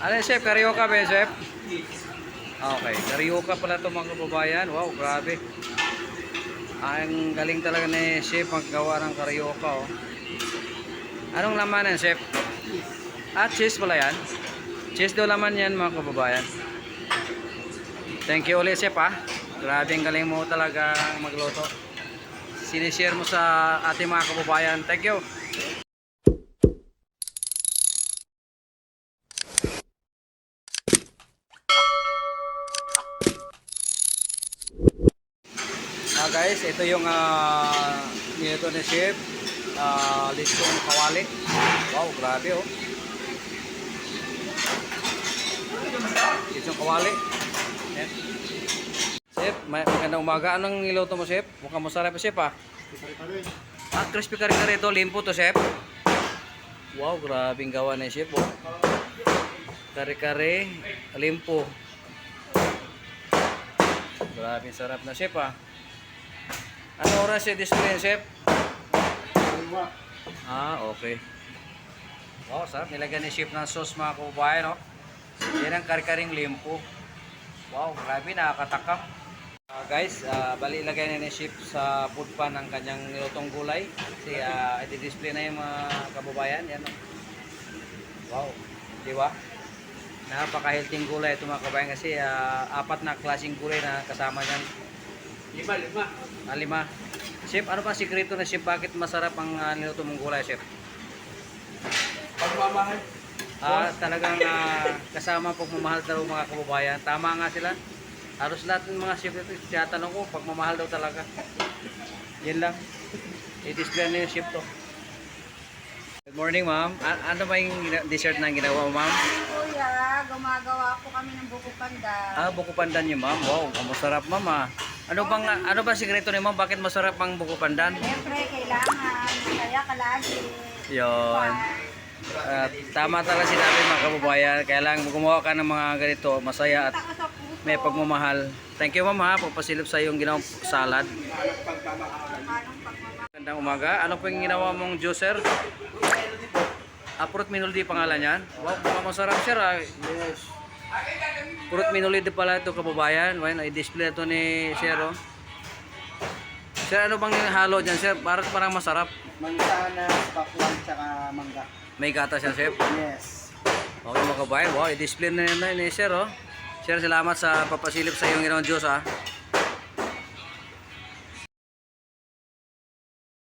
Ano chef? Karyoka ba chef? Okay, karyoka pala ito mga kababayan. Wow, grabe. Ang galing talaga ni chef maggawa ng karyoka oh. Anong laman yan chef? Cheese pala yan. Cheese daw laman yan mga kababayan. Thank you ulit chef ha. Grabe ang galing mo talaga magluto. Sinishare mo sa ating mga kababayan. Thank you. Guys, ito yung nito ni chef. Lechong kawali. Wow, grabe oh. Lechong kawali. Yan. Chef, magandang umaga. Anong niluto mo chef? Mukhang masarap chef ah. Crispy kare-kare ito. Limpo to chef. Wow, grabing gawa ni chef oh. Kare-kare, limpo. Grabing sarap na chef ah. Ano oras yung display chef? Okay. Wow, sarap. Nilagyan ni chef ng sauce mga kababayan no? Yan ang kare-karing limpo. Wow, grabe, nakakatakam. Guys, bali ilagay na ni chef sa food pan ang kanyang nilutong gulay. Kasi i-display na yung mga kababayan. Yan, no? Wow, di ba? Napaka-healthy gulay ito mga kababayan kasi 4 na klaseng gulay na kasama niyan. 5. 5. Chef, ano pa sikreto na chef? Bakit masarap ang niluto mong gulay, chef? Pagmamahal. Talagang kasama pagmamahal daw mga kababayan. Tama nga sila. Halos lahat ng mga chef ito, tinatanong ko, pagmamahal daw talaga. Yan lang. I-display na yung chef to. Good morning, ma'am. Ano ba yung dessert na ginawa mo, ma'am? Kuya, gumagawa po kami ng buko pandan. Buko pandan niyo, ma'am. Wow, masarap, ma'am. Ano ba sikreto ni ma'am? Bakit masarap ang buko pandan? Siyempre, kailangan. Kaya kalagi. Yun. Tama talaga sinabi mga kababayan. Kailangan gumawa ka ng mga ganito, masaya at may pagmamahal. Thank you, ma'am ha. Pagpasilip sa iyong ginawang salad. Magandang umaga. Ano po yung ginawa mong juicer? Fruit minuldi pangalan yan. Wow, mukhang masarap sir ha. Yes. Fruit minuldi pala ito kababayan. Well, i-display ito ni sir oh. Sir, ano bang halo dyan sir? Parang masarap. Mansanas, pakwan, tsaka mangga. May gata siya sir? Yes. Okay mga kababayan. Wow, i-display na yun ni sir oh. Sir, salamat sa papasilip sa iyong ginawang juice ha.